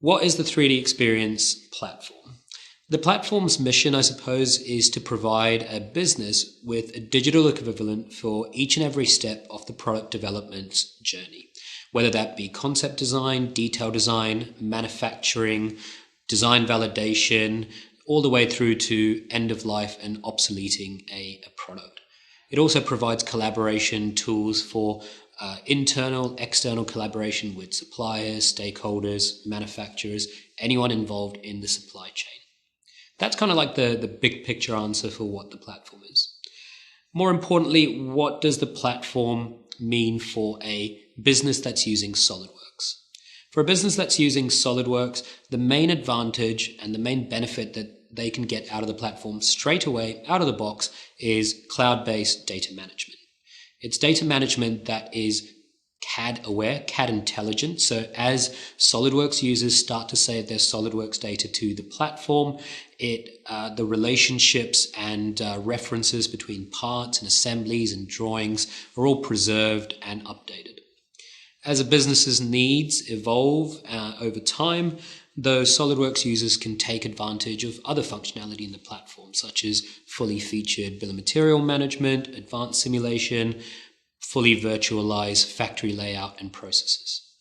What is the 3D Experience platform? The platform's mission, I suppose, is to provide a business with a digital equivalent for each and every step of the product development journey, whether that be concept design, detail design, manufacturing, design validation, all the way through to end of life and obsoleting a product. It also provides collaboration tools for internal, external collaboration with suppliers, stakeholders, manufacturers, anyone involved in the supply chain. That's kind of like the big picture answer for what the platform is. More importantly, what does the platform mean for a business that's using SolidWorks? For a business that's using SolidWorks, the main advantage and the main benefit that they can get out of the platform straight away, out of the box, is cloud-based data management. It's data management that is CAD aware, CAD intelligent. So as SolidWorks users start to save their SolidWorks data to the platform, the relationships and references between parts and assemblies and drawings are all preserved and updated. As a business's needs evolve over time, those SolidWorks users can take advantage of other functionality in the platform, such as fully featured bill of material management, advanced simulation, fully virtualized factory layout and processes.